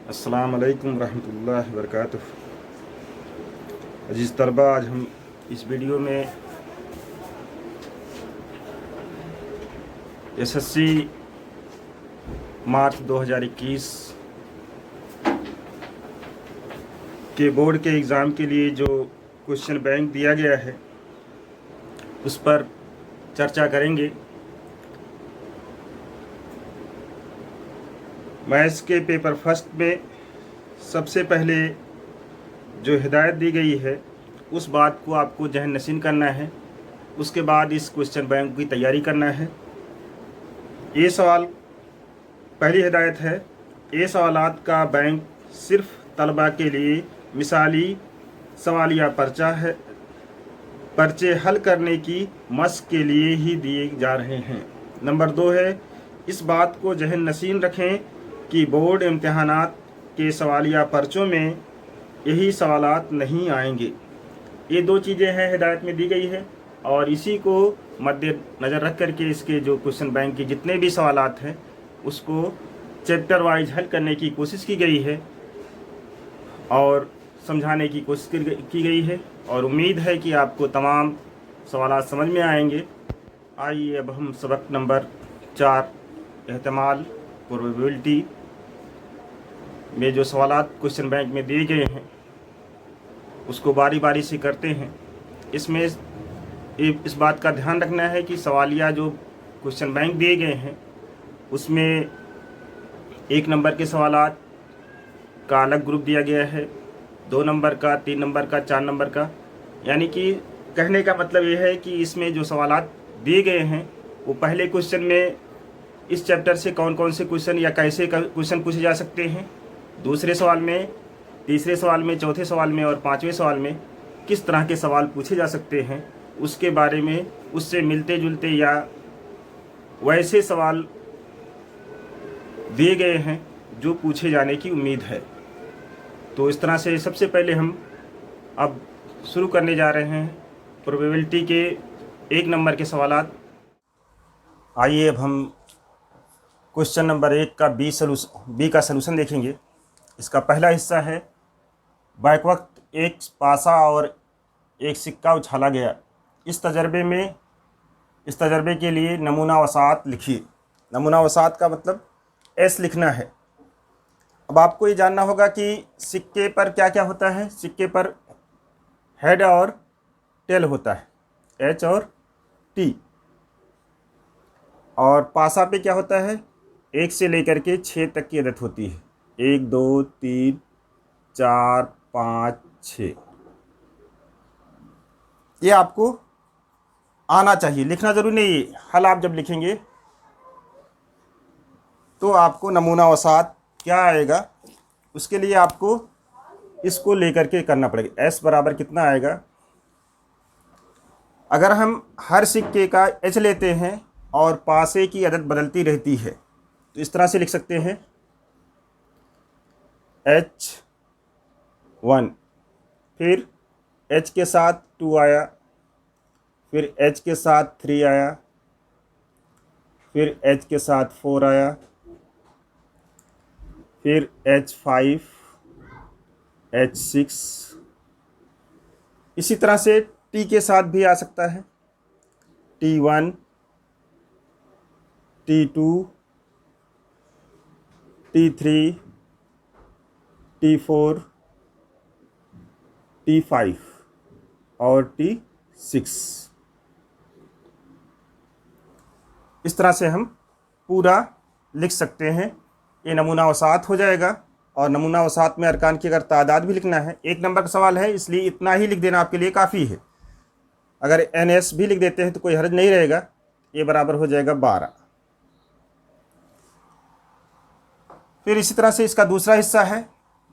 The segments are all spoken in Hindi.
अस्सलाम वालेकुम रहमतुल्लाहि व बरकातुहू। अजीज़ तलबा, आज हम इस वीडियो में एसएससी मार्च 2021 के बोर्ड के एग्ज़ाम के लिए जो क्वेश्चन बैंक दिया गया है उस पर चर्चा करेंगे। मैथ्स के पेपर फर्स्ट में सबसे पहले जो हिदायत दी गई है उस बात को आपको जहन नशीन करना है। उसके बाद इस क्वेश्चन बैंक की तैयारी करना है। ये सवाल पहली हिदायत है, ये सवालात का बैंक सिर्फ तलबा के लिए मिसाली सवालिया पर्चे हल करने की मशक के लिए ही दिए जा रहे हैं। नंबर 2 है, इस बात को जहन नशीन रखें कि बोर्ड इम्तिहानात के सवालिया पर्चों में यही सवालात नहीं आएंगे। ये 2 चीज़ें हैं हिदायत में दी गई है और इसी को मद्देनज़र रख करके इसके जो क्वेश्चन बैंक के जितने भी सवालात हैं उसको चैप्टर वाइज हल करने की कोशिश की गई है और समझाने की कोशिश की गई है और उम्मीद है कि आपको तमाम सवालात समझ में आएंगे। आइए अब हम सबक नंबर 4 एहतमाल प्रोबेबिलिटी में जो सवालात क्वेश्चन बैंक में दिए गए हैं उसको बारी बारी से करते हैं। इसमें इस बात का ध्यान रखना है कि सवालिया जो क्वेश्चन बैंक दिए गए हैं उसमें 1 नंबर के सवालात का अलग ग्रुप दिया गया है, 2 नंबर का, 3 नंबर का, 4 नंबर का। यानी कि कहने का मतलब ये है कि इसमें जो सवालात दिए गए हैं वो पहले क्वेश्चन में इस चैप्टर से कौन कौन से क्वेश्चन या कैसे क्वेश्चन पूछे जा सकते हैं, दूसरे सवाल में, तीसरे सवाल में, चौथे सवाल में और 5वें सवाल में किस तरह के सवाल पूछे जा सकते हैं उसके बारे में उससे मिलते जुलते या वैसे सवाल दिए गए हैं जो पूछे जाने की उम्मीद है। तो इस तरह से सबसे पहले हम अब शुरू करने जा रहे हैं प्रोबेबिलिटी के 1 नंबर के सवालात। आइए अब हम क्वेश्चन नंबर 1 का बी का सलूशन देखेंगे। इसका पहला हिस्सा है, बैक वक्त एक पासा और एक सिक्का उछाला गया। इस तजर्बे के लिए नमूना वसात लिखिए। नमूना वसात का मतलब एस लिखना है। अब आपको ये जानना होगा कि सिक्के पर क्या क्या होता है। सिक्के पर हेड और टेल होता है, एच और टी, और पासा पे क्या होता है, 1 से लेकर के 6 तक की अदद होती है। 1 2 3 4 5 6। ये आपको आना चाहिए, लिखना ज़रूरी नहीं है। हल आप जब लिखेंगे तो आपको नमूना वसात क्या आएगा उसके लिए आपको इसको लेकर के करना पड़ेगा। एस बराबर कितना आएगा, अगर हम हर सिक्के का एच लेते हैं और पासे की अदद बदलती रहती है तो इस तरह से लिख सकते हैं, H1, फिर H के साथ 2 आया, फिर H के साथ 3 आया, फिर H के साथ 4 आया, फिर H5, H6। इसी तरह से T के साथ भी आ सकता है, T1, T2, T3, T4, T5 और T6। इस तरह से हम पूरा लिख सकते हैं। ये नमूना वसात हो जाएगा और नमूना वसात में अरकान की अगर तादाद भी लिखना है, 1 नंबर का सवाल है इसलिए इतना ही लिख देना आपके लिए काफ़ी है। अगर NS भी लिख देते हैं तो कोई हर्ज नहीं रहेगा। ये बराबर हो जाएगा 12। फिर इसी तरह से इसका दूसरा हिस्सा है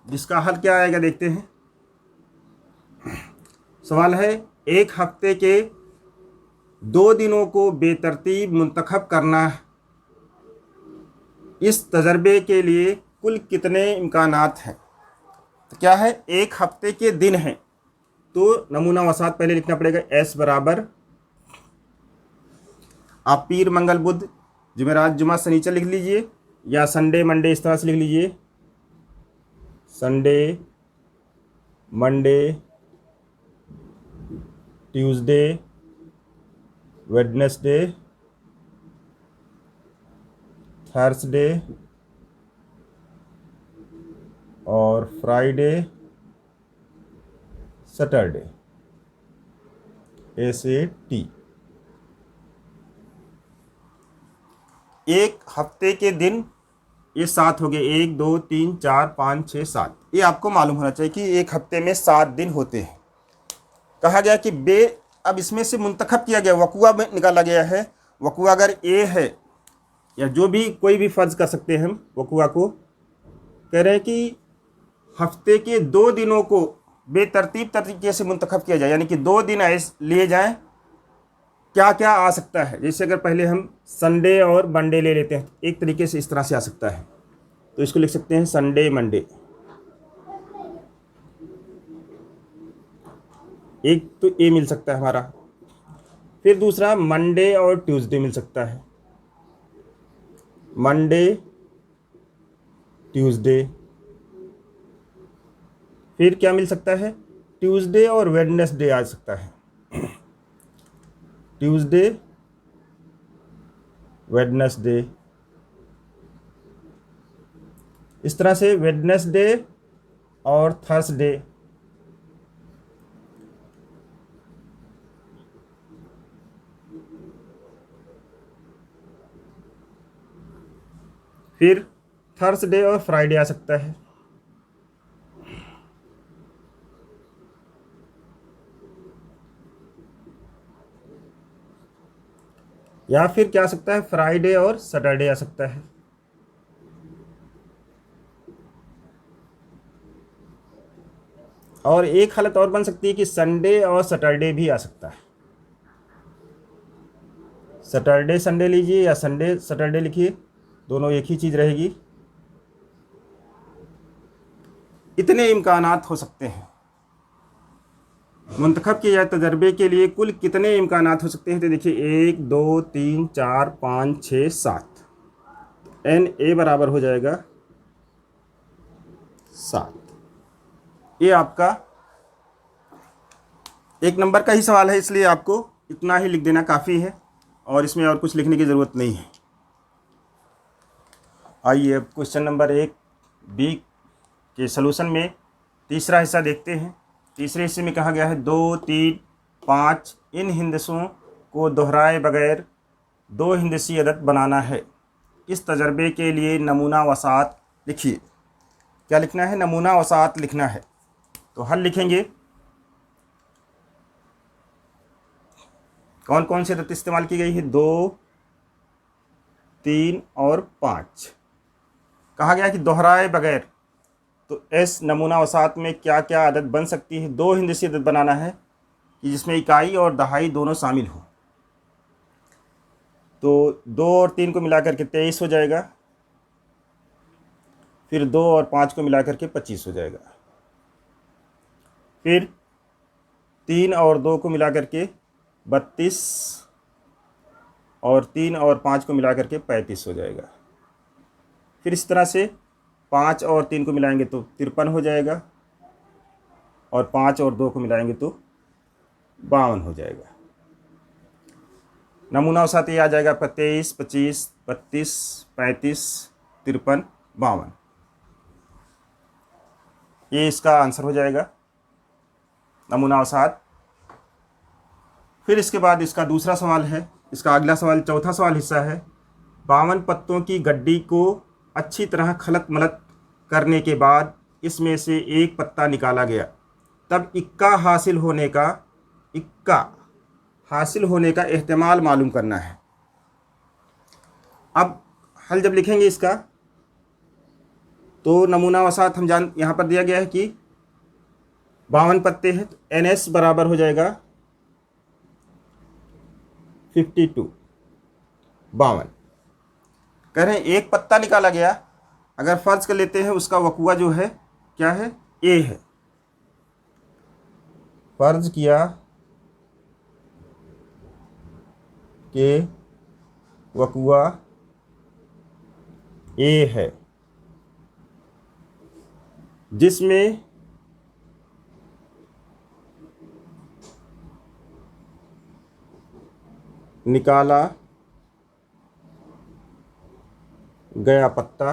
जिसका हल क्या आएगा देखते हैं। सवाल है, 1 हफ्ते के 2 दिनों को बेतरतीब मुंतखब करना, इस तजर्बे के लिए कुल कितने इम्कानात हैं। तो क्या है, 1 हफ्ते के दिन हैं तो नमूना वसात पहले लिखना पड़ेगा। एस बराबर, आप पीर मंगल बुध जुमेरात जुमा सनीचर लिख लीजिए या संडे मंडे इस तरह से लिख लीजिए। Sunday, Monday, Tuesday, Wednesday, Thursday और फ्राइडे, सैटरडे, SAT। एक हफ्ते के दिन ये 7 हो गए, 1 2 3 4 5 6 7। ये आपको मालूम होना चाहिए कि एक हफ्ते में 7 दिन होते हैं। कहा गया कि अब इसमें से मुंतखब किया गया, वकुआ में निकाला गया है। वकुआ अगर ए है, या जो भी कोई भी फ़र्ज़ कर सकते हैं हम वकुआ को। कह रहे हैं कि हफ्ते के 2 दिनों को बेतरतीब तरीके से मुंतखब किया जाए, यानी कि 2 दिन ऐसे लिए जाएं, क्या क्या आ सकता है। जैसे अगर पहले हम संडे और मंडे ले लेते हैं, एक तरीके से इस तरह से आ सकता है, तो इसको लिख सकते हैं संडे मंडे। एक तो ए मिल सकता है हमारा। फिर दूसरा मंडे और ट्यूसडे मिल सकता है, मंडे ट्यूसडे। फिर क्या मिल सकता है, ट्यूसडे और वेडनेसडे आ सकता है, ट्यूसडे वेडनेसडे। इस तरह से वेडनेसडे और थर्सडे। फिर थर्सडे और फ्राइडे आ सकता है। या फिर क्या आ सकता है, फ्राइडे और सैटरडे आ सकता है। और एक हालत और बन सकती है कि संडे और सैटरडे भी आ सकता है। सैटरडे संडे लीजिए या संडे सैटरडे लिखिए, दोनों एक ही चीज़ रहेगी। इतने इम्कानात हो सकते हैं। मुंतखब किए जाए तजर्बे के लिए कुल कितने इम्कानात हो सकते हैं, तो देखिए 1 2 3 4 5 6 7। NA बराबर हो जाएगा 7। ये आपका 1 नंबर का ही सवाल है, इसलिए आपको इतना ही लिख देना काफ़ी है, और इसमें और कुछ लिखने की ज़रूरत नहीं है। आइए अब क्वेश्चन नंबर 1B के सलूशन में तीसरा हिस्सा देखते हैं। तीसरे हिस्से में कहा गया है 2 3 5 इन हिंदसों को दोहराए बगैर 2 हिंदसी अदद बनाना है। इस तजर्बे के लिए नमूना वसात लिखिए। क्या लिखना है, नमूना वसात लिखना है। तो हल लिखेंगे। कौन कौन सी अदद इस्तेमाल की गई है, 2 3 और 5। कहा गया कि दोहराए बगैर, तो S नमूना वसात में क्या क्या अदद बन सकती है। 2 हिंदसी अदद बनाना है कि जिसमें इकाई और दहाई दोनों शामिल हो। तो 2 और 3 को मिलाकर के 23 हो जाएगा। फिर 2 और 5 को मिलाकर के 25 हो जाएगा। फिर 3 और 2 को मिलाकर के 32, और 3 और 5 को मिलाकर के 35 हो जाएगा। फिर इस तरह से 5 और 3 को मिलाएंगे तो 53 हो जाएगा, और 5 और 2 को मिलाएंगे तो 52 हो जाएगा। नमूना वसात ये आ जाएगा आपका 23 25 32 35 53 52। ये इसका आंसर हो जाएगा, नमूना वसात। फिर इसके बाद इसका दूसरा सवाल है, इसका अगला सवाल चौथा सवाल हिस्सा है। 52 पत्तों की गड्डी को अच्छी तरह खलत मलत करने के बाद इसमें से एक पत्ता निकाला गया, तब इक्का हासिल होने का एहतमाल मालूम करना है। अब हल जब लिखेंगे इसका, तो नमूना वसात हम यहाँ पर दिया गया है कि 52 पत्ते हैं, तो NS बराबर हो जाएगा 52, 52। कह रहे हैं एक पत्ता निकाला गया, अगर फ़र्ज़ कर लेते हैं उसका वकुआ जो है क्या है, A है। फ़र्ज़ किया कि वकुआ A है, जिसमें निकाला गया पत्ता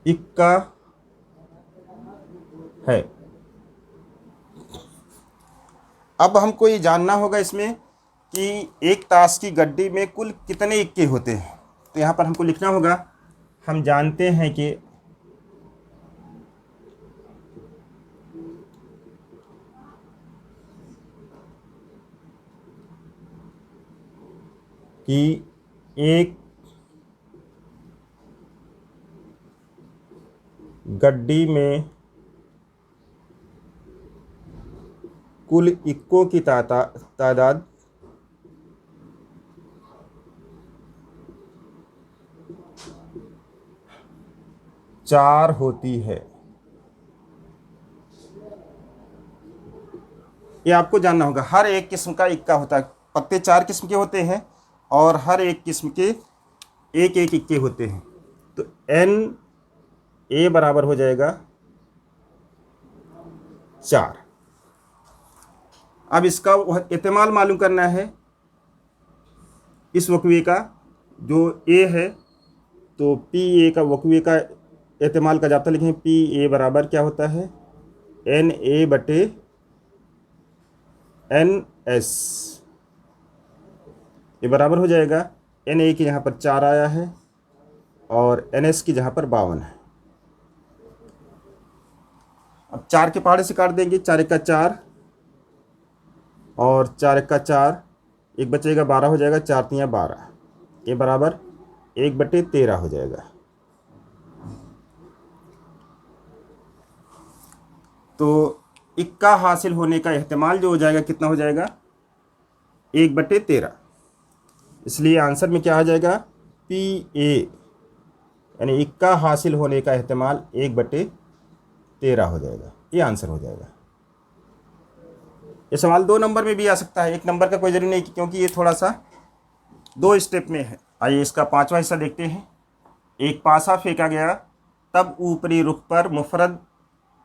इक्का है। अब हमको ये जानना होगा इसमें कि एक ताश की गड्डी में कुल कितने इक्के होते हैं। तो यहाँ पर हमको लिखना होगा, हम जानते हैं कि एक गड्डी में कुल इक्कों की तादाद 4 होती है। ये आपको जानना होगा। हर एक किस्म का इक्का होता है। पत्ते 4 किस्म के होते हैं और हर एक किस्म के एक एक इक्के होते हैं। तो एन ए बराबर हो जाएगा 4। अब इसका इस्तेमाल मालूम करना है इस वक्वे का, जो ए है। तो पी ए का वक्वे का इस्तेमाल का जाता लिखें, पी ए बराबर क्या होता है, एन ए बटे एन एस। ये बराबर हो जाएगा, एन ए की यहाँ पर 4 आया है और एन एस की जहाँ पर 52 है। अब 4 के पहाड़े से काट देंगे, 4 का 4 और 4 का 4, एक बचेगा 12 हो जाएगा, 4 तियाँ 12। ये बराबर 1/13 हो जाएगा। तो इक्का हासिल होने का एहतिमाल जो हो जाएगा कितना हो जाएगा, 1/13। इसलिए आंसर में क्या आ जाएगा, पी ए, यानी इक्का हासिल होने का एहतिमाल 1/13 हो जाएगा। ये आंसर हो जाएगा। ये सवाल 2 नंबर में भी आ सकता है, 1 नंबर का कोई जरूरी नहीं, क्योंकि ये थोड़ा सा 2 स्टेप में है। आइए इसका 5वां हिस्सा देखते हैं। एक पासा फेंका गया, तब ऊपरी रुख पर मुफरद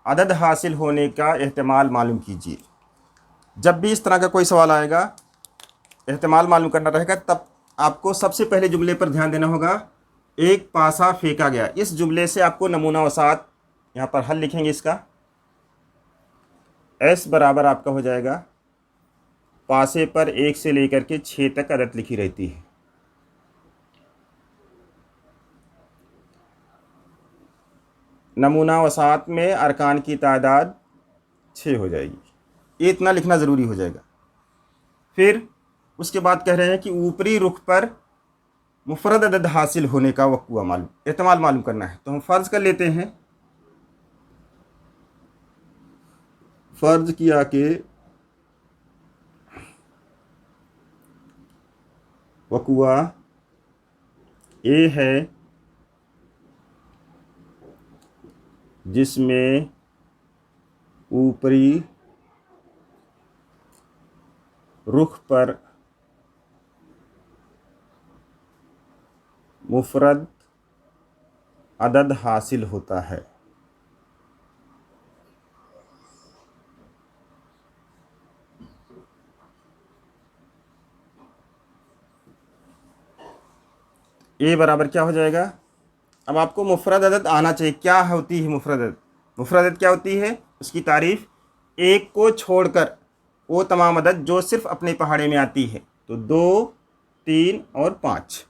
अदद हासिल होने का एहतिमाल मालूम कीजिए। जब भी इस तरह का कोई सवाल आएगा, एहतिमाल मालूम करना रहेगा, तब आपको सबसे पहले जुमले पर ध्यान देना होगा। एक पासा फेंका गया, इस जुमले से आपको नमूना वसात, यहाँ पर हल लिखेंगे इसका। एस बराबर आपका हो जाएगा, पासे पर 1 से लेकर के 6 तक अदद लिखी रहती है। नमूना वसात में अरकान की तादाद 6 हो जाएगी। ये इतना लिखना ज़रूरी हो जाएगा। फिर उसके बाद कह रहे हैं कि ऊपरी रुख पर मुफरद अदद हासिल होने का वक़्वा मालूम, एहतिमाल मालूम करना है। तो हम फ़र्ज़ कर लेते हैं, फ़र्ज़ किया कि वक़्वा ए है जिसमें ऊपरी रुख पर मुफरद अदद हासिल होता है। ए बराबर क्या हो जाएगा, अब आपको मुफरद अदद आना चाहिए। क्या होती है मुफरद अदद? मुफरद अदद क्या होती है, उसकी तारीफ़, एक को छोड़कर वो तमाम अदद जो सिर्फ अपने पहाड़े में आती है। तो 2, 3 और 5,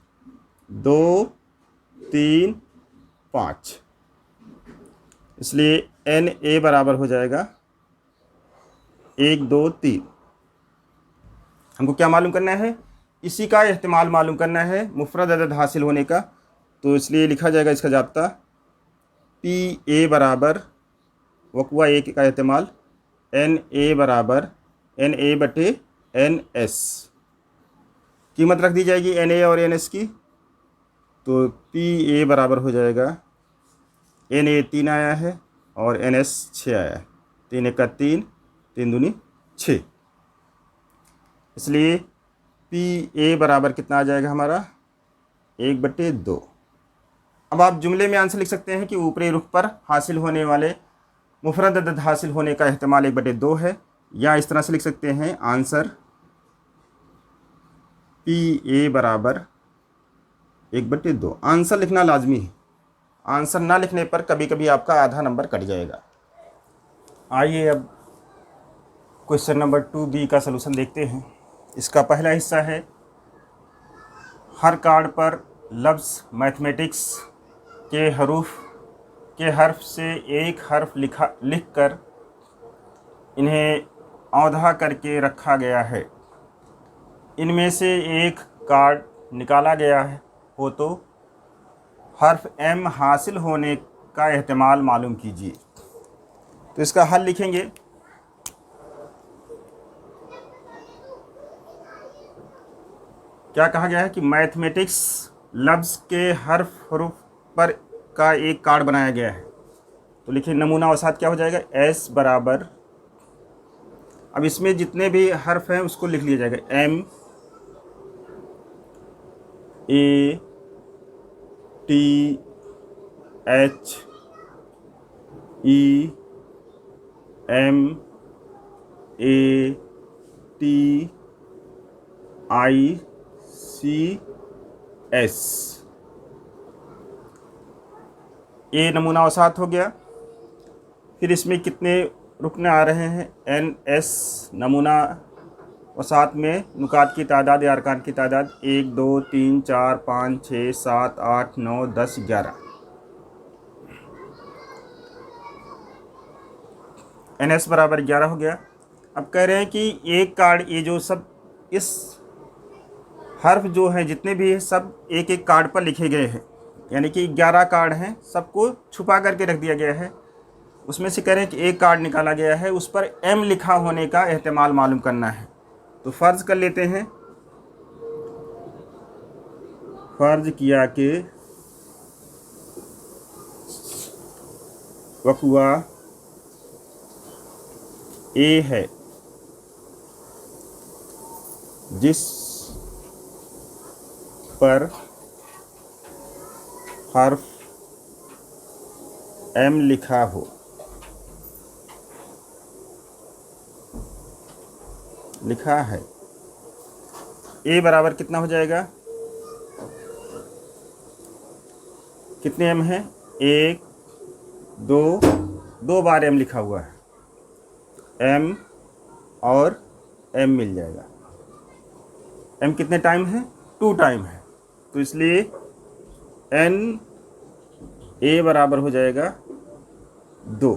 2, 3, 5। इसलिए एन ए बराबर हो जाएगा 1, 2, 3। हमको क्या मालूम करना है, इसी का इस्तेमाल मालूम करना है मुफरद अदद हासिल होने का। तो इसलिए लिखा जाएगा इसका जाब्ता, पी ए बराबर वक़्वा ए का इस्तेमाल, एन ए बराबर एन ए बटे एन एस। कीमत रख दी जाएगी एन ए और एन एस की। तो पी ए बराबर हो जाएगा, एन ए 3 आया है और एन एस 6 आया है। 3 1 3, 3 दूनी 6। इसलिए पी ए बराबर कितना आ जाएगा हमारा, 1/2। अब आप जुमले में आंसर लिख सकते हैं कि ऊपरी रुख पर हासिल होने वाले मुफरद अदद हासिल होने का एहतमाल 1/2 है, या इस तरह से लिख सकते हैं आंसर PA बराबर 1/2। आंसर लिखना लाजमी है, आंसर ना लिखने पर कभी कभी आपका आधा नंबर कट जाएगा। आइए अब क्वेश्चन नंबर 2B का सलूशन देखते हैं। इसका पहला हिस्सा है, हर कार्ड पर लफ्ज़ मैथमेटिक्स के हर्फ से एक हर्फ लिखकर इन्हें औंधा करके रखा गया है। इनमें से एक कार्ड निकाला गया हो तो हर्फ M हासिल होने का एहतमाल मालूम कीजिए। तो इसका हल लिखेंगे। क्या कहा गया है कि मैथमेटिक्स लफ्ज़ के हरूफ पर का एक कार्ड बनाया गया है। तो लिखिए नमूना औसात क्या हो जाएगा, S बराबर, अब इसमें जितने भी हर्फ हैं उसको लिख लिया जाएगा, M A T H E M A T I C S। ये नमूना औसात हो गया। फिर इसमें कितने रुकने आ रहे हैं, NS नमूना औसात में नुकात की तादाद या अरकान की तादाद 1 2 3 4 5 6 7 8 9 10 11। NS बराबर 11 हो गया। अब कह रहे हैं कि एक कार्ड, ये जो सब इस हर्फ जो हैं जितने भी हैं सब एक एक कार्ड पर लिखे गए हैं, यानी कि 11 कार्ड हैं, सबको छुपा करके रख दिया गया है। उसमें से कह रहे हैं कि एक कार्ड निकाला गया है, उस पर M लिखा होने का एहतमाल मालूम करना है। तो फ़र्ज़ कर लेते हैं, फ़र्ज़ किया कि वक़ुआ A है जिस पर हर्फ M लिखा हो। लिखा है A बराबर कितना हो जाएगा, कितने M हैं, 1 2 बार M लिखा हुआ है, M और M मिल जाएगा। M कितने टाइम है, 2 टाइम है, तो इसलिए N A बराबर हो जाएगा 2।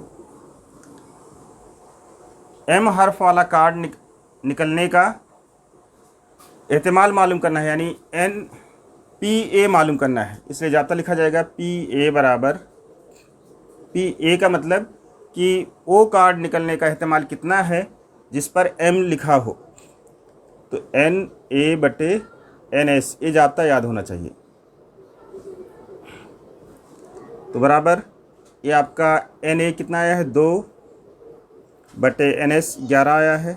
M हर्फ वाला कार्ड निकलने का एहतमाल मालूम करना है, यानी PA मालूम करना है, इसलिए जाता लिखा जाएगा PA बराबर, PA का मतलब कि वो कार्ड निकलने का एहतमाल कितना है जिस पर M लिखा हो। तो NA/NS, ये जाता याद होना चाहिए। तो बराबर ये आपका NA कितना आया है, 2/NS 11 आया है।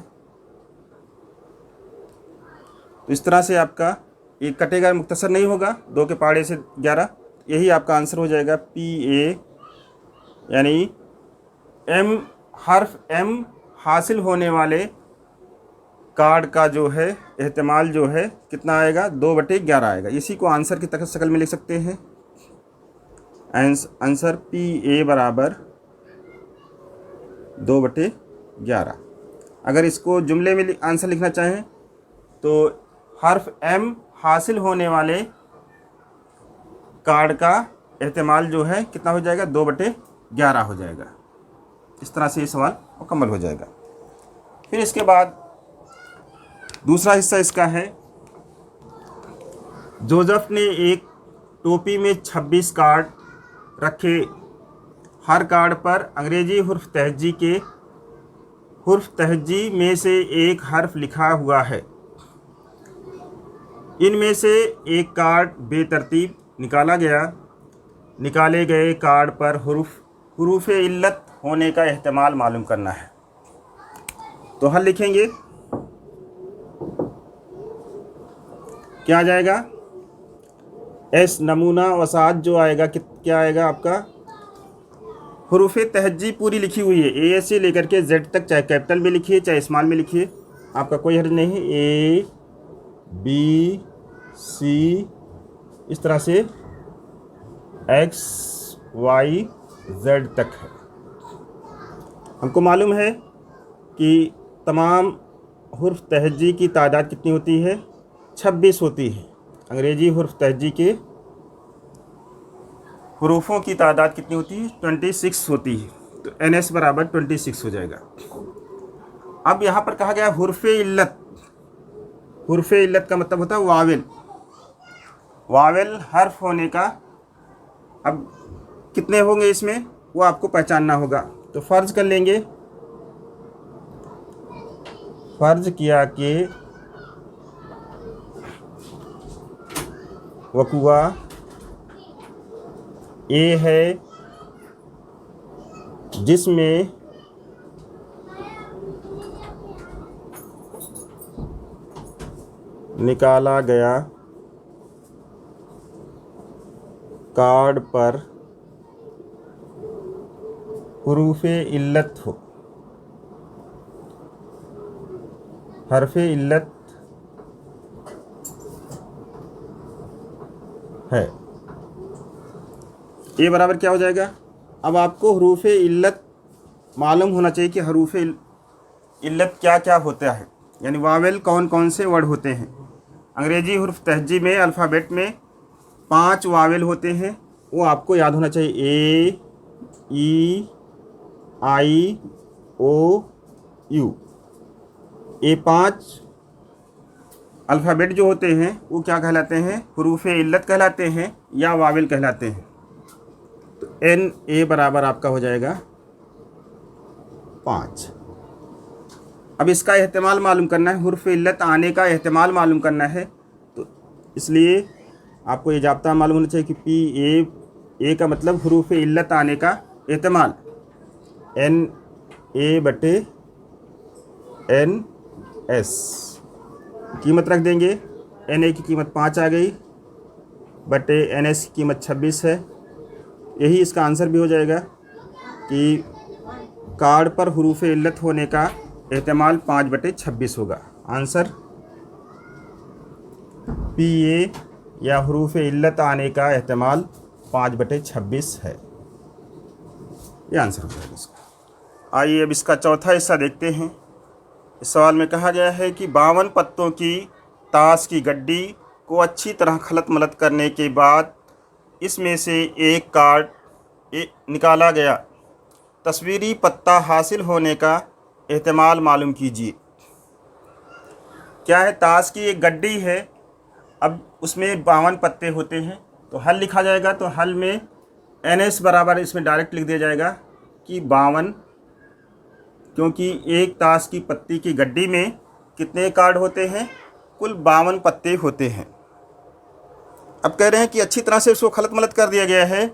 तो इस तरह से आपका ये कटेगा, मुख्तसर नहीं होगा, 2 के पहाड़े से 11, यही आपका आंसर हो जाएगा PA, यानी हर्फ M हासिल होने वाले कार्ड का जो है एहतमाल जो है कितना आएगा, 2/11 आएगा। इसी को आंसर की शक्ल में लिख सकते हैं, आंसर PA बराबर 2/11। अगर इसको जुमले में आंसर लिखना चाहें तो हर्फ M हासिल होने वाले कार्ड का एहतमाल जो है कितना हो जाएगा, 2/11 हो जाएगा। इस तरह से ये सवाल मुकम्मल हो जाएगा। फिर इसके बाद दूसरा हिस्सा इसका है, जोसेफ ने एक टोपी में 26 कार्ड रखे, हर कार्ड पर अंग्रेजी हुर्फ तहजी में से एक हर्फ लिखा हुआ है। इनमें से एक कार्ड बेतरतीब निकाला गया, निकाले गए कार्ड पर हुरूफ इल्लत होने का एहतमाल मालूम करना है। तो हल लिखेंगे, क्या आ जाएगा, एस नमूना वसात जो आएगा क्या आएगा आपका, हरूफ तहज्जी पूरी लिखी हुई है, ए से लेकर के जेड तक, चाहे कैपिटल में लिखिए चाहे स्मॉल में लिखिए, आपका कोई हर्ज नहीं है। ए बी सी इस तरह से एक्स वाई जेड तक है। हमको मालूम है कि तमाम हुर्फ तहज्जी की तादाद कितनी होती है, 26 होती है। अंग्रेज़ी हुर्फ तहज्जी के हुरूफों की तादाद कितनी होती है, 26 होती है। तो NS बराबर 26 हो जाएगा। अब यहाँ पर कहा गया हुर्फ इल्लत। हुर्फ इल्लत का मतलब होता है वावेल। वावेल हर्फ होने का अब कितने होंगे इसमें वो आपको पहचानना होगा। तो फ़र्ज़ कर लेंगे, फ़र्ज़ किया कि वकुआ ए है जिसमें निकाला गया कार्ड पर हुरूफ़े इल्लत हो। हर्फ़े इल्लत है। ये बराबर क्या हो जाएगा, अब आपको हरूफ इल्लत मालूम होना चाहिए कि हरूफ इल्लत क्या क्या होता है, यानी वावेल कौन कौन से वर्ड होते हैं। अंग्रेज़ी हुर्फ तहज्जी में अल्फ़ाबेट में 5 वावेल होते हैं, वो आपको याद होना चाहिए। ए ई आई ओ यू, ये 5 अल्फ़ाबेट जो होते हैं वो क्या कहलाते हैं, हुरूफ इल्लत कहलाते हैं या वावेल कहलाते हैं। तो NA बराबर आपका हो जाएगा 5। अब इसका एहतमाल मालूम करना है, हुरूफ इल्लत आने का एहतमाल मालूम करना है। तो इसलिए आपको ये जाब्ता मालूम होना चाहिए कि ए का मतलब हुरूफ इल्लत आने का एहतमाल, NA बटे NS। कीमत रख देंगे, NA की कीमत 5 आ गई बटे NS की कीमत 26 है। यही इसका आंसर भी हो जाएगा कि कार्ड पर हुरूफ इल्लत होने का एहतमाल 5 बटे 26 होगा। आंसर PA या हुरूफ इल्लत आने का एहतमाल 5 बटे 26 है। ये आंसर हो जाएगा इसका। आइए अब इसका चौथा हिस्सा देखते हैं। इस सवाल में कहा गया है कि 52 पत्तों की ताश की गड्डी को अच्छी तरह खलत मलत करने के बाद इसमें से एक कार्ड निकाला गया, तस्वीरी पत्ता हासिल होने का एहतमाल मालूम कीजिए। क्या है, ताश की एक गड्डी है, अब उसमें 52 पत्ते होते हैं, तो हल लिखा जाएगा। तो हल में NS बराबर इसमें डायरेक्ट लिख दिया जाएगा कि 52, क्योंकि एक ताश की पत्ती की गड्डी में कितने कार्ड होते हैं, कुल 52 पत्ते होते हैं। अब कह रहे हैं कि अच्छी तरह से उसको खलत मलत कर दिया गया है,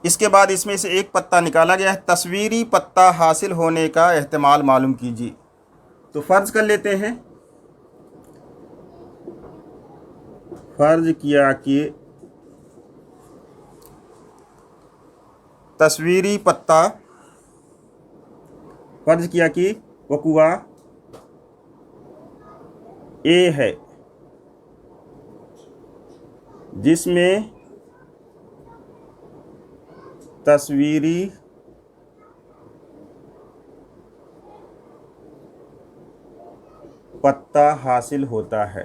इसके बाद इसमें से एक पत्ता निकाला गया है, तस्वीरी पत्ता हासिल होने का एहतमाल मालूम कीजिए। तो फ़र्ज़ कर लेते हैं, फ़र्ज़ किया कि तस्वीरी पत्ता, फ़र्ज़ किया कि वकुआ ए है जिसमें तस्वीरी पत्ता हासिल होता है।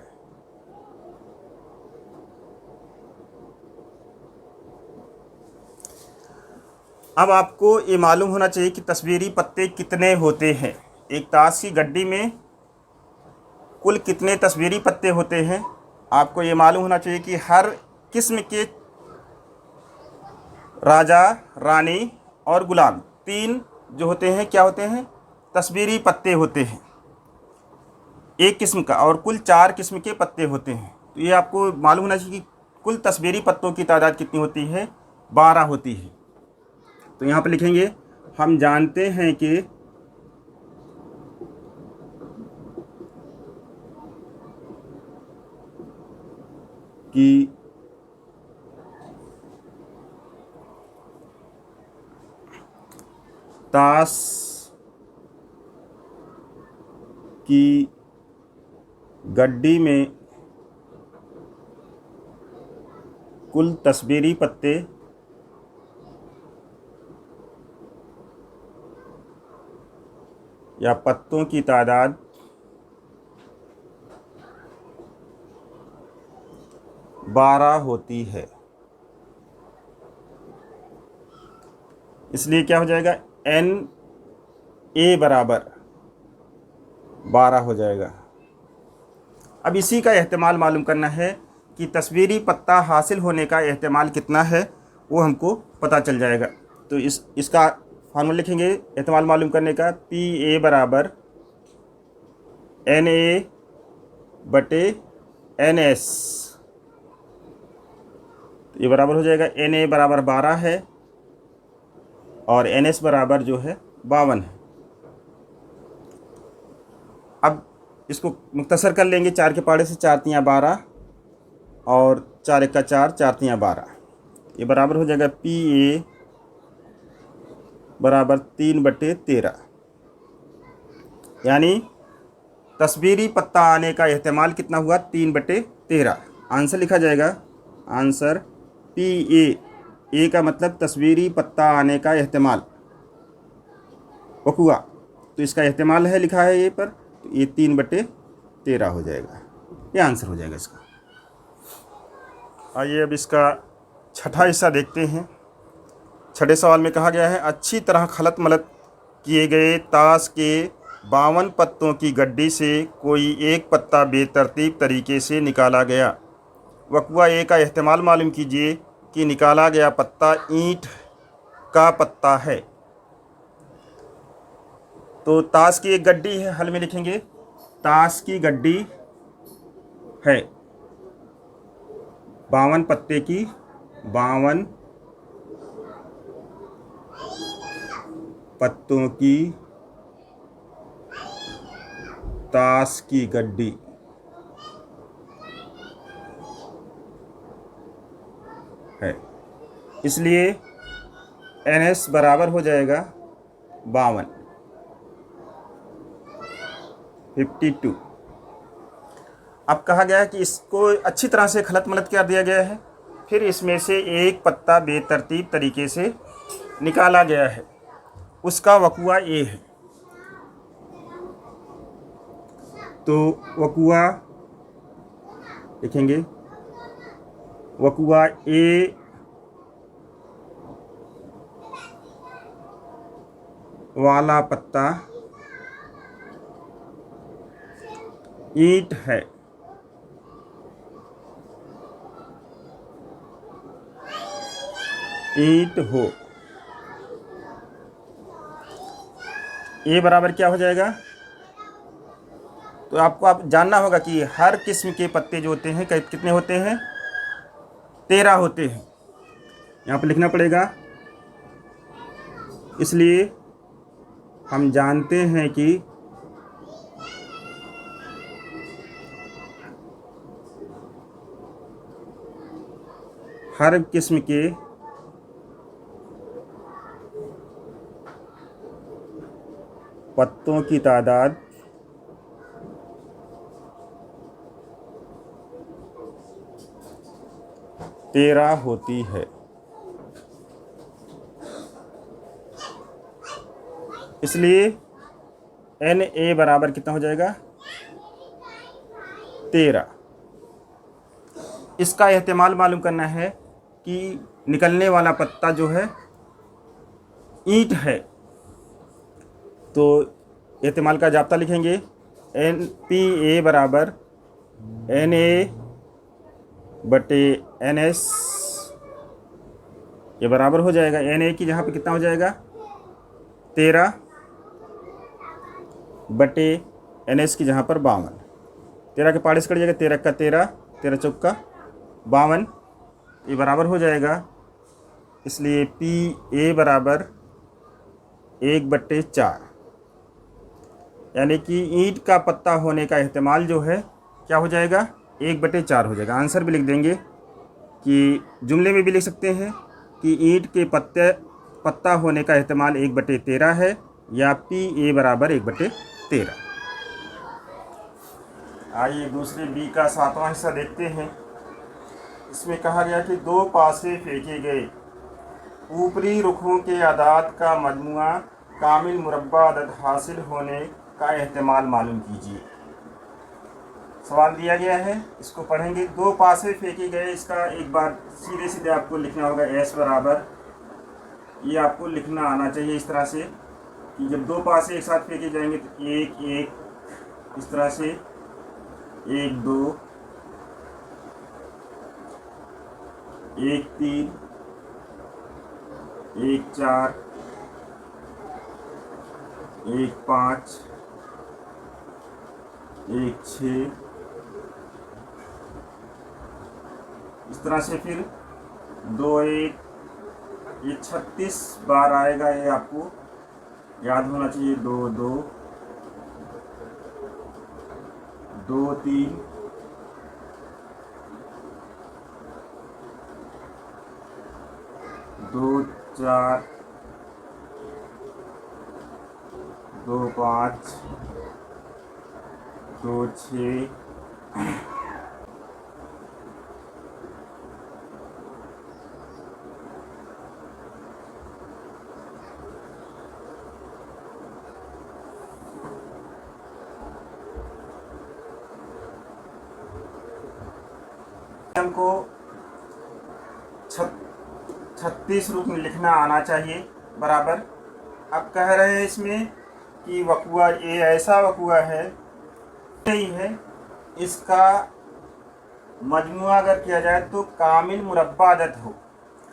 अब आपको ये मालूम होना चाहिए कि तस्वीरी पत्ते कितने होते हैं। एक ताश की गड्डी में कुल कितने तस्वीरी पत्ते होते हैं, आपको ये मालूम होना चाहिए कि हर किस्म के राजा, रानी और गुलाम, 3 जो होते हैं क्या होते हैं, तस्वीरी पत्ते होते हैं एक किस्म का, और कुल 4 किस्म के पत्ते होते हैं। तो ये आपको मालूम होना चाहिए कि कुल तस्वीरी पत्तों की तादाद कितनी होती है, 12 होती है। तो यहाँ पर लिखेंगे, हम जानते हैं की ताश की गड्डी में कुल तस्वीरी पत्ते या पत्तों की तादाद 12 होती है। इसलिए क्या हो जाएगा, एन ए बराबर 12 हो जाएगा। अब इसी का एहतिमाल मालूम करना है कि तस्वीरी पत्ता हासिल होने का एहतिमाल कितना है, वो हमको पता चल जाएगा। तो इसका फार्मूला लिखेंगे एहतिमाल मालूम करने का, पी ए बराबर एन ए बटे एन एस। ये बराबर हो जाएगा, एन ए बराबर 12 है और एन एस बराबर जो है 52 है। अब इसको मुख्तसर कर लेंगे, 4 के पाड़े से 4 तियाँ 12 और 4 एक का 4, 4 तियाँ 12। ये बराबर हो जाएगा पी ए बराबर 3/13। यानी तस्वीरी पत्ता आने का एहतिमाल कितना हुआ, 3/13। आंसर लिखा जाएगा, आंसर पी ए का मतलब तस्वीरी पत्ता आने का एहतिमाल, वक़ुआ। तो इसका एहतिमाल है, लिखा है ये पर, तो ये 3/13 हो जाएगा। ये आंसर हो जाएगा इसका। आइए अब इसका छठा हिस्सा देखते हैं। छठे सवाल में कहा गया है, अच्छी तरह खलत मलत किए गए ताश के 52 पत्तों की गड्डी से कोई एक पत्ता बेतरतीब तरीके से निकाला गया। वक़ुआ ए का एहतिमाल मालूम कीजिए कि निकाला गया पत्ता ईंट का पत्ता है। तो ताश की एक गड्डी है, हल में लिखेंगे ताश की गड्डी है 52 पत्ते की, 52 पत्तों की ताश की गड्डी है। इसलिए एन एस बराबर हो जाएगा 52, 52। अब कहा गया है कि इसको अच्छी तरह से खलत मलत कर दिया गया है, फिर इसमें से एक पत्ता बेतरतीब तरीके से निकाला गया है, उसका वक़ुआ ए है। तो वक़ुआ लिखेंगे, वक़ुआ ए वाला पत्ता ईंट है। ईंट हो। ए बराबर क्या हो जाएगा, तो आपको आप जानना होगा कि हर किस्म के पत्ते जो होते हैं कितने होते हैं, 13 होते हैं। यहाँ पर लिखना पड़ेगा। इसलिए हम जानते हैं कि हर किस्म के पत्तों की तादाद 13 होती है। इसलिए एन ए बराबर कितना हो जाएगा, 13। इसका एहतिमाल मालूम करना है कि निकलने वाला पत्ता जो है ईंट है। तो एहतिमाल का जाब्ता लिखेंगे, एन पी ए बराबर एन ए बटे एन एस। ये बराबर हो जाएगा एन ए की जहाँ पे कितना हो जाएगा 13 बटे एन एस की जहाँ पर 52। 13 के पाड़े से कट जाएगा, 13 का 13, 13 चौक का 52। ये बराबर हो जाएगा। इसलिए पी ए बराबर 1/4, यानी कि ईंट का पत्ता होने का एहतिमाल जो है क्या हो जाएगा 1/4 हो जाएगा। आंसर भी लिख देंगे कि जुमले में भी लिख सकते हैं कि ईंट के पत्ता होने का एहतमाल 1/13 है, या PA बराबर 1/13। आइए दूसरे बी का 7वां हिस्सा देखते हैं। इसमें कहा गया कि 2 पासे फेंके गए, ऊपरी रुखों के अदाद का मजमुआ कामिल मुरब्बा अदद हासिल होने का एहतमाल मालूम कीजिए। सवाल दिया गया है, इसको पढ़ेंगे। 2 पासे फेंके गए, इसका एक बार सीधे सीधे आपको लिखना होगा S बराबर, ये आपको लिखना आना चाहिए इस तरह से कि जब 2 पासे एक साथ फेंके जाएंगे तो 1 1 इस तरह से, 1 2 1 3 1 4 1 5 1 6 इस तरह से, फिर 2 1, ये 36 बार आएगा, ये आपको याद होना चाहिए। 2 2 2 3 2 4 2 5 2 6 हमको 36 रूप में लिखना आना चाहिए बराबर। अब कह रहे हैं इसमें कि वकुआ, ये ऐसा वकुआ है ही है, इसका मजमुआ अगर किया जाए तो कामिल मुरब्बा अदद हो।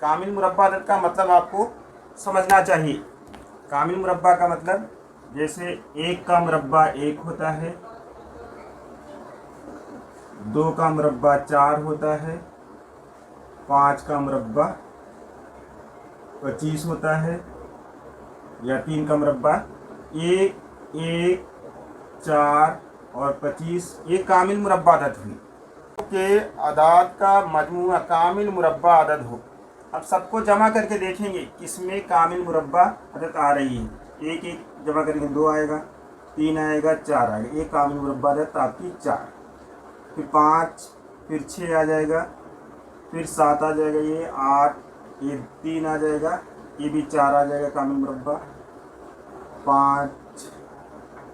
कामिल मुरब्बा अदद का मतलब आपको समझना चाहिए। कामिल मुरब्बा का मतलब जैसे 1 का मुरब्बा 1 होता है, 2 का मुरब्बा 4 होता है, 5 का मुरब्बा 25 होता है, या 3 का मुरब्बा 1 1 4 और 25, ये कामिल मुरब्बा अदद हुई के अदाद का मजमूआ कामिल मुरब्बा अदद हो। अब सबको जमा करके देखेंगे किसमें कामिल मुरब्बा अदद आ रही है। 1 1 जमा करेंगे 2 आएगा, 3 आएगा, 4 आएगा, ये कामिल मुरब्बा अदद आपकी 4। फिर 5, फिर 6 आ जाएगा, फिर 7 आ जाएगा, ये 8, ये 3 आ जाएगा, ये भी 4 आ जाएगा कामिल मुरब्बा 5।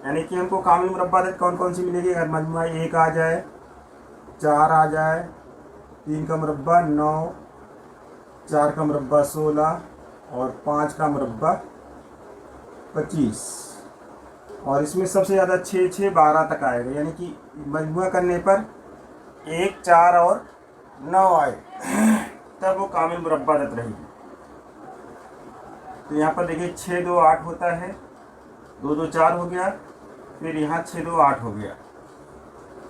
यानी कि हमको कामिल मुरब्बा अदद कौन कौन सी मिलेगी? अगर मजमुआ 1 आ जाए, 4 आ जाए, 3 का मुरब्बा 9, 4 का मुरब्बा 16 और 5 का मुरब्बा 25। और इसमें सबसे ज़्यादा 6 6 12 तक आएगा, यानी कि मजमुआ करने पर 1 4 और 9 आए तब वो कामिल मुरब्बा अदद रहेगी। तो यहाँ पर देखिए 6 2 8 होता है, 2 2 4 हो गया, फिर यहाँ 6 2 8 हो गया,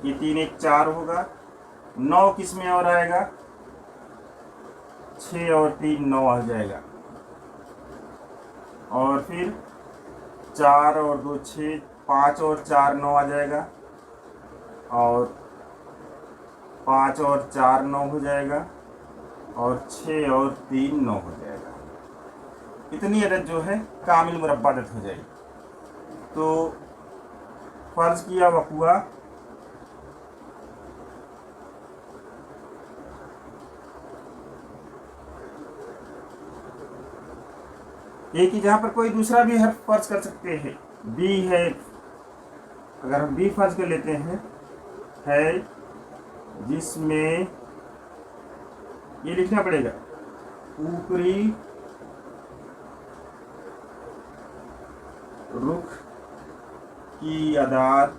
ये 3 1 4 होगा। 9 किस में और आएगा? 6 और 3 9 आ जाएगा, और फिर 4 और 2 6, 5 और 4 9 आ जाएगा, और 5 और 4 9 हो जाएगा, और 6 और 3 9 हो जाएगा। इतनी अदद जो है कामिल मुरब्बा अदद हो जाएगी। तो फर्ज किया वकुआ एक ही, जहाँ पर कोई दूसरा भी हर्फ फर्ज कर सकते हैं। बी है, अगर हम बी फर्ज कर लेते हैं, है जिसमें ये लिखना पड़ेगा ऊपरी रुख की अदाद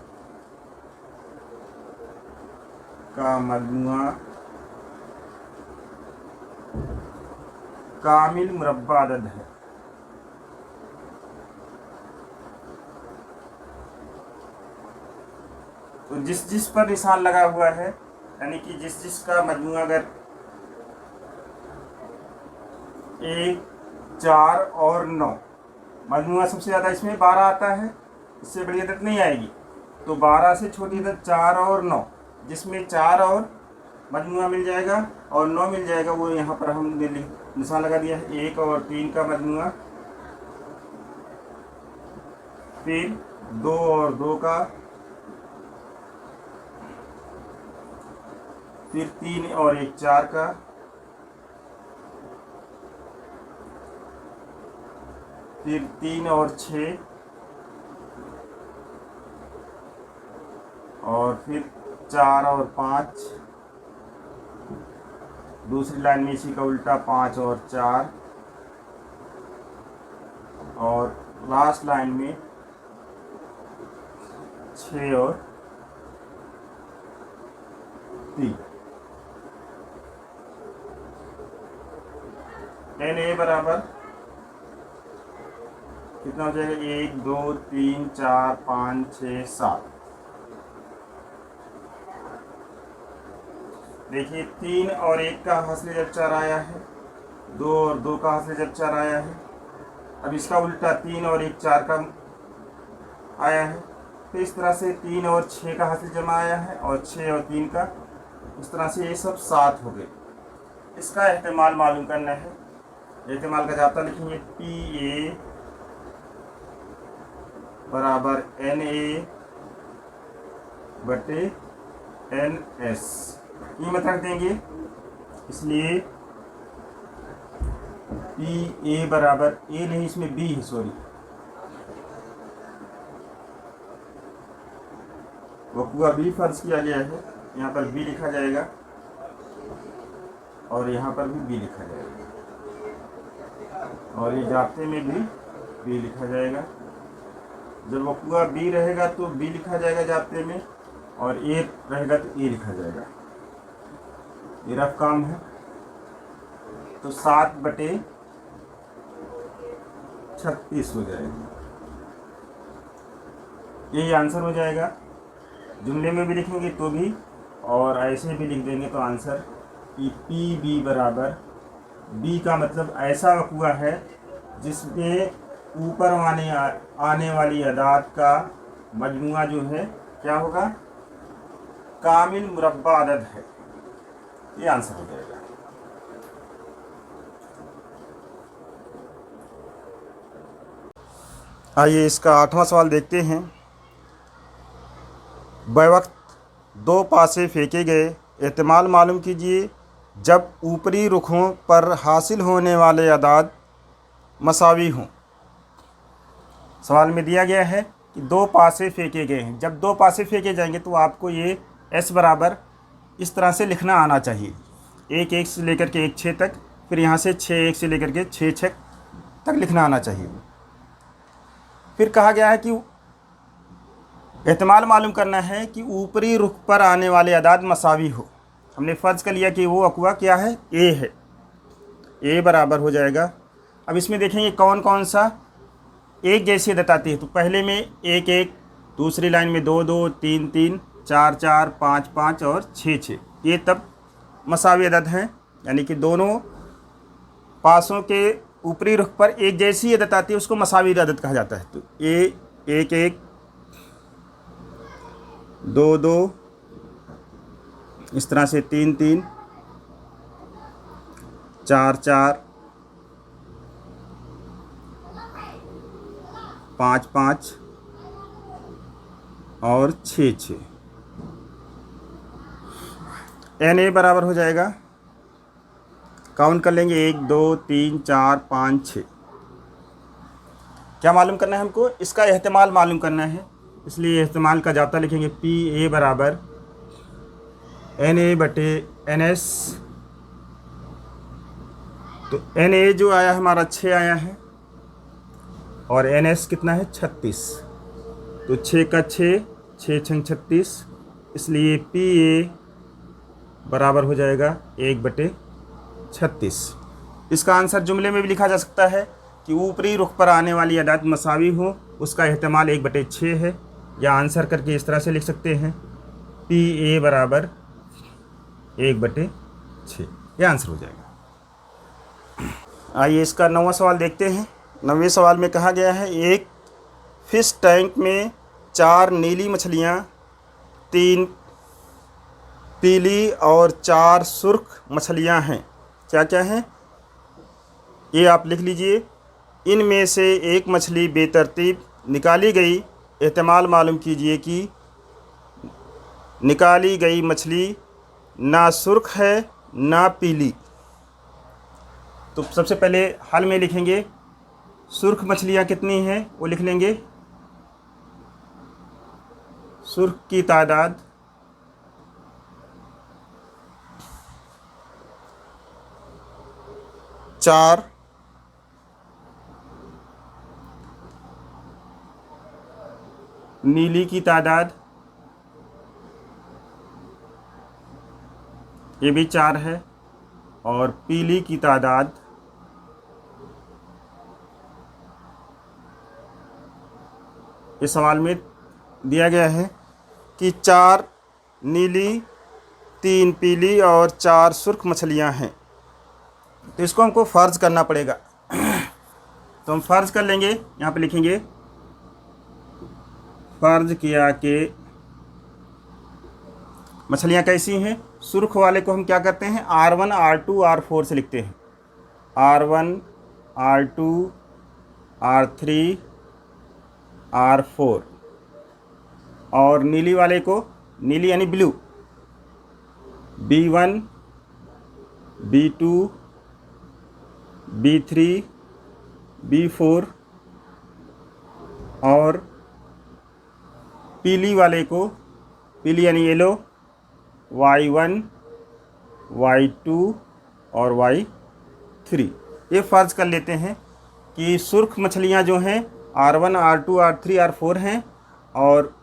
का मजमुआ कामिल मुरब्बा अदद है। तो जिस जिस पर निशान लगा हुआ है, यानी कि जिस जिसका मजमुआ अगर 1 4 और 9, मजमुआ सबसे ज़्यादा इसमें 12 आता है, इससे बड़ी अदद नहीं आएगी। तो 12 से छोटी अदद 4 और 9, जिसमें 4 और मजमुआ मिल जाएगा और 9 मिल जाएगा, वो यहाँ पर हमने निशान लगा दिया है। 1 और 3 का मजमुआ, फिर 2 और 2 का, फिर 3 और 1 4 का, फिर 3 और 6, और फिर 4 और 5, दूसरी लाइन में इसी का उल्टा 5 और 4, और लास्ट लाइन में 6 और 3। NA बराबर कितना हो जाएगा? 1 2 3 4 5 6 7। देखिए 3 और 1 का हासिल जब 4 आया है, 2 और 2 का हासिल जब 4 आया है। अब इसका उल्टा 3 और 1 4 का आया है। तो इस तरह से 3 और 6 का हासिल जमा आया है, और 6 और 3 का, इस तरह से ये सब 7 हो गए। इसका एहतमाल मालूम करना है। एहतमाल का जाता लिखेंगे PA बराबर NA बटे NS, कीमत रख देंगे। इसलिए PA बराबर, A नहीं इसमें B है, सॉरी, वक़ुआ B फर्ज किया गया है। यहाँ पर B लिखा जाएगा और यहाँ पर भी B लिखा जाएगा, और ये जाते में भी B लिखा जाएगा। जब वक़ुआ B रहेगा तो B लिखा जाएगा जाते में, और A रहेगा तो A लिखा जाएगा। ये रफ काम है। तो 7 बटे 36 हो जाएगा। यही आंसर हो जाएगा। जुमले में भी लिखेंगे तो भी, और ऐसे भी लिख देंगे तो आंसर कि PB बराबर, B का मतलब ऐसा वक़ुआ है जिसमें ऊपर आने वाली अदाद का मजमुआ जो है क्या होगा? कामिल मुरब्बा अदद है। ये आंसर हो जाएगा। आइए इसका 8वां सवाल देखते हैं। बैवक्त 2 पासे फेंके गए, एहतमाल मालूम कीजिए जब ऊपरी रुखों पर हासिल होने वाले अदाद मसावी हों। सवाल में दिया गया है कि 2 पासे फेंके गए हैं। जब 2 पासे फेंके जाएंगे तो आपको ये S बराबर इस तरह से लिखना आना चाहिए। 1 1 से लेकर के 1 6 तक, फिर यहाँ से 6 1 से लेकर के 6 6 तक लिखना आना चाहिए। फिर कहा गया है कि एहतमाल मालूम करना है कि ऊपरी रुख पर आने वाले अदाद मसावी हो। हमने फ़र्ज़ कर लिया कि वो वक़ुआ क्या है? A है। A बराबर हो जाएगा। अब इसमें देखेंगे कौन कौन सा एक जैसी अदद आती है। तो पहले में 1 1, दूसरी लाइन में 2 2, 3 3, 4 4, 5 5 और 6 6। ये तब मसावी अदद हैं, यानी कि दोनों पासों के ऊपरी रुख पर एक जैसी अदद आती है, उसको मसावी अदद कहा जाता है। तो A 1 1, 2 2, इस तरह से 3 3, 4 4, 5 5 और 6 6। NA बराबर हो जाएगा, काउंट कर लेंगे 1 2 3 4 5 6। क्या मालूम करना है हमको? इसका एहतमाल मालूम करना है। इसलिए एहतमाल का जाता लिखेंगे PA बराबर NA बटे NS। तो NA जो आया हमारा 6 आया है, और NS कितना है? 36। तो 6 का 6, 6 6 36, इसलिए PA बराबर हो जाएगा 1 बटे 36। इसका आंसर जुमले में भी लिखा जा सकता है कि ऊपरी रुख पर आने वाली अदाद मसावी हो, उसका एहतमाल 1 बटे 6 है। या आंसर करके इस तरह से लिख सकते हैं PA बराबर 1 बटे 6। यह आंसर हो जाएगा। आइए इसका 9वां सवाल देखते हैं। 9वें सवाल में कहा गया है, एक फ़िश टैंक में 4 नीली मछलियाँ, 3 पीली और 4 सुर्ख मछलियां हैं। क्या क्या हैं ये आप लिख लीजिए। इनमें से एक मछली बेतरतीब निकाली गई। एहतमाल मालूम कीजिए कि निकाली गई मछली ना सुर्ख है ना पीली। तो सबसे पहले हल में लिखेंगे सुर्ख मछलियां कितनी हैं वो लिख लेंगे। सुर्ख की तादाद 4, नीली की तादाद ये भी 4 है, और पीली की तादाद इस सवाल में दिया गया है कि 4 नीली, 3 पीली और 4 सुर्ख मछलियां हैं। तो इसको हमको फ़र्ज़ करना पड़ेगा। तो हम फ़र्ज़ कर लेंगे। यहाँ पे लिखेंगे फ़र्ज़ किया कि मछलियाँ कैसी हैं। सुर्ख वाले को हम क्या करते हैं R1 R2 R4 से लिखते हैं। R1 R2 R3 R4। और नीली वाले को, नीली यानी blue, B1 B2 B3 B4। और पीली वाले को, पीली यानी येलो, Y1 Y2 और Y3। ये फ़र्ज़ कर लेते हैं कि सुर्ख मछलियां जो हैं R1 R2 R3 R4 हैं, और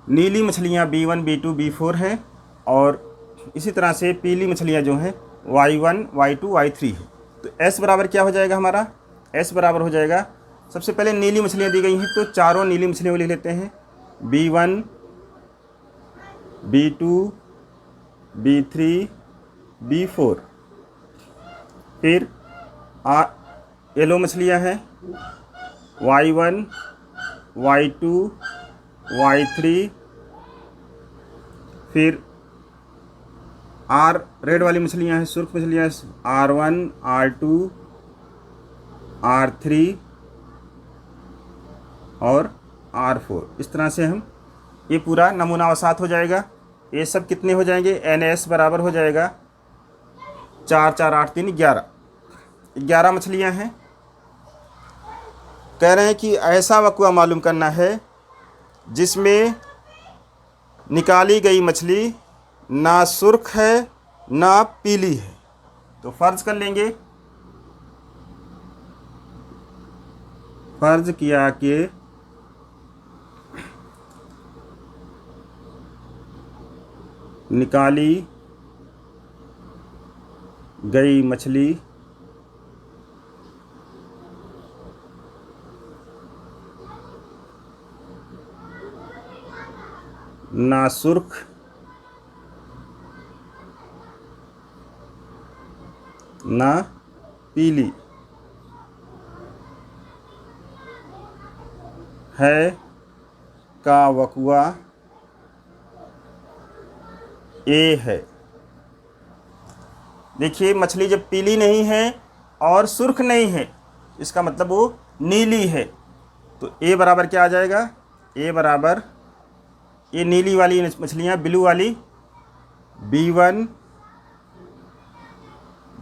नीली मछलियां B1 B2 B4 हैं, और इसी तरह से पीली मछलियां जो हैं Y1 Y2 Y3 है। तो S बराबर क्या हो जाएगा हमारा? S बराबर हो जाएगा, सबसे पहले नीली मछलियां दी गई हैं तो चारों नीली मछलियों को लिख लेते हैं। B1 B2 B3 B4। फिर येलो मछलियां हैं Y1 Y2 Y3। फिर रेड वाली मछलियां हैं, सुर्ख मछलियां R1 R2 R3 और R4। इस तरह से हम ये पूरा नमूना वसात हो जाएगा। ये सब कितने हो जाएंगे? NS बराबर हो जाएगा 4 4 8 3 11। 11 मछलियां हैं। कह रहे हैं कि ऐसा वक़्वा मालूम करना है जिसमें निकाली गई मछली ना सुर्ख है ना पीली है। तो फ़र्ज़ कर लेंगे, फ़र्ज़ किया कि निकाली गई मछली ना सुर्ख ना पीली है का वक़्वा ए है। देखिए मछली जब पीली नहीं है और सुर्ख नहीं है, इसका मतलब वो नीली है। तो ए बराबर क्या आ जाएगा? ए बराबर, ये नीली वाली मछलियाँ, ब्लू वाली B1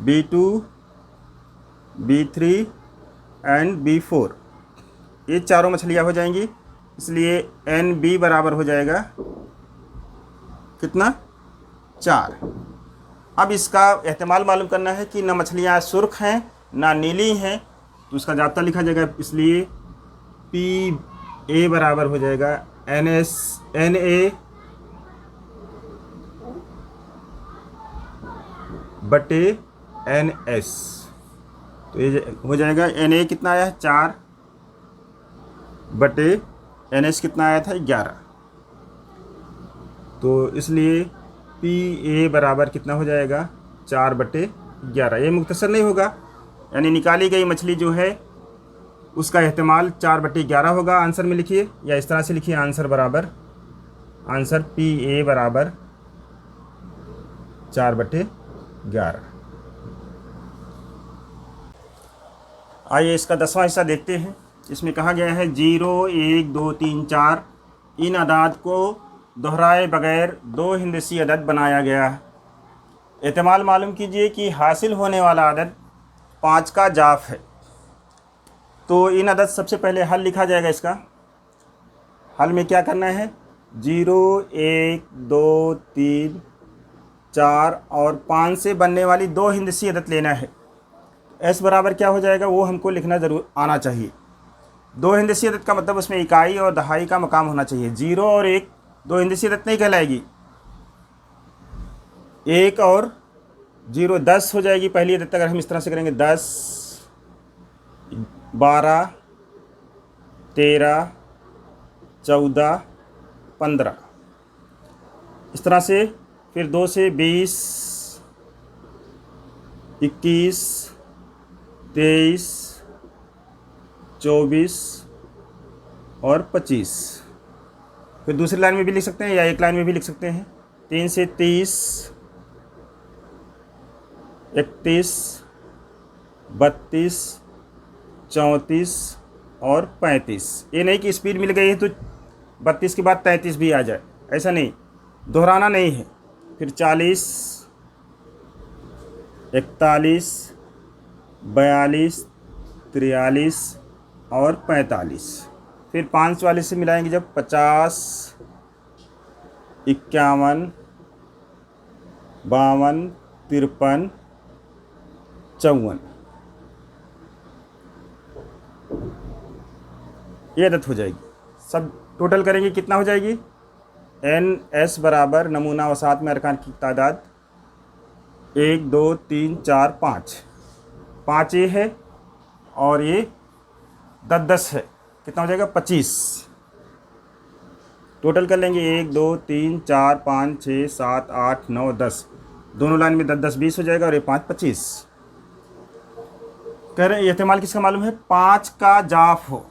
B2 B3 and B4, ये चारों मछलियाँ हो जाएंगी। इसलिए NB बराबर हो जाएगा कितना? 4। अब इसका एहतमाल मालूम करना है कि ना मछलियाँ सुर्ख हैं ना नीली हैं, तो उसका जाब्ता लिखा जाएगा। इसलिए PA बराबर हो जाएगा NA बटे NS। तो ये हो जाएगा NA कितना आया है? 4 बटे NS कितना आया था? 11। तो इसलिए PA बराबर कितना हो जाएगा? 4 बटे 11। ये मुख्तसर नहीं होगा, यानी निकाली गई मछली जो है उसका एहतमाल 4 बटे 11 होगा। आंसर में लिखिए, या इस तरह से लिखिए आंसर बराबर, आंसर PA बराबर 4/11। आइए इसका 10वां हिस्सा देखते हैं। इसमें कहा गया है 0, 1, 2, 3, 4 इन अदाद को दोहराए बगैर दो हिंदसी अदद बनाया गया है। एहतमाल मालूम कीजिए कि हासिल होने वाला अदद 5 का जाफ है। तो इन अदद सबसे पहले हल लिखा जाएगा। इसका हल में क्या करना है, 0, 1, 2, 3, 4 और 5 से बनने वाली दो हिंदसी अदद लेना है। एस बराबर क्या हो जाएगा वो हमको लिखना ज़रूर आना चाहिए। दो हिंदसी अदद का मतलब उसमें इकाई और दहाई का मकाम होना चाहिए। 0 और 1 दो हिंदसी अदद नहीं कहलाएगी। 1 और 0 10 हो जाएगी पहली अदद। अगर हम इस तरह से करेंगे 10, 12, 13, 14, 15 इस तरह से। फिर 2 से 20, 21, 23, 24 और 25। फिर दूसरी लाइन में भी लिख सकते हैं या एक लाइन में भी लिख सकते हैं। 3 से 30, 31, 32, 34 और 35। ये नहीं कि स्पीड मिल गई है तो 32 के बाद 33 भी आ जाए, ऐसा नहीं, दोहराना नहीं है। फिर 40, 41, 42, 43 और 45। फिर 5 वाले से मिलाएंगे जब 50, 51, 52, 53, 54 ये अदद हो जाएगी। सब टोटल करेंगे कितना हो जाएगी, NS बराबर नमूना वसात में अरकान की तादाद 1, 2, 3, 4, 5 ये है और ये 10 है। कितना हो जाएगा 25। टोटल कर लेंगे 1, 2, 3, 4, 5, 6, 7, 8, 9, 10 दोनों लाइन में 10, 10, 20 हो जाएगा और ये 5, 25। कह रहे हैं एहतमाल किसका मालूम है, 5 का जाफ हो।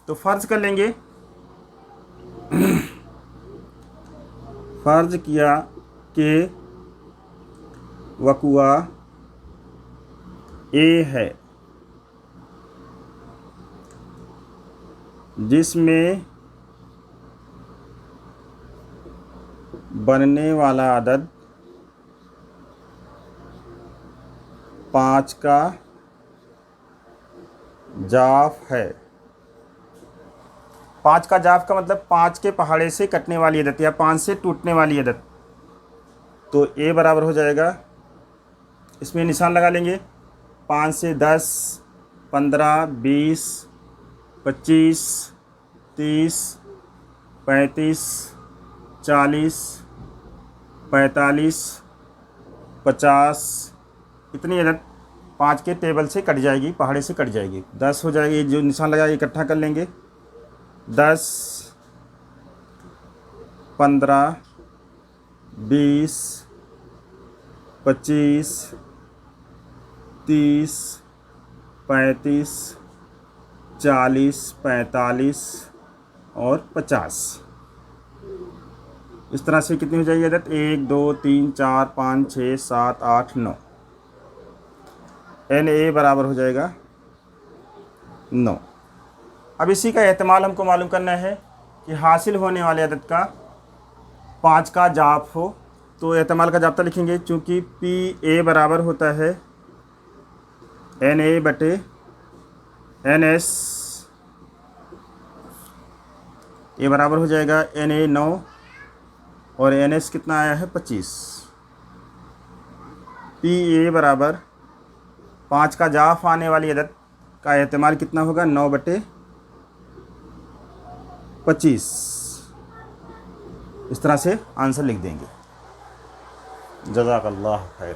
तो फ़र्ज कर लेंगे फ़र्ज किया कि वकुआ A है जिसमें बनने वाला अदद 5 का जाफ है। 5 का जाफ का मतलब 5 के पहाड़े से कटने वाली अदद या 5 से टूटने वाली अदद। तो A बराबर हो जाएगा, इसमें निशान लगा लेंगे 5 से 10, 15, 20, 25, 30, 35, 40, 45, 50 इतनी अदद 5 के टेबल से कट जाएगी, पहाड़े से कट जाएगी। 10 हो जाएगी, जो निशान लगाया इकट्ठा कर लेंगे। 10, 15, 20, 25, 30, 35, 40, 45 और 50। इस तरह से कितनी हो जाएगी अदद, 1, 2, 3, 4, 5, 6, 7, 8, 9। NA बराबर हो जाएगा 9। अब इसी का एहतमाल हमको मालूम करना है कि हासिल होने वाले अदद का 5 का जाफ हो। तो एहतमाल का जाब्ता लिखेंगे, चूँकि PA बराबर होता है NA बटे NS। ये बराबर हो जाएगा NA 9 और NS कितना आया है 25। PA बराबर 5 का जाफ आने वाली अदद का एहतमाल कितना होगा, 9 बटे 25। इस तरह से आंसर लिख देंगे। जज़ाकल्लाह खैर।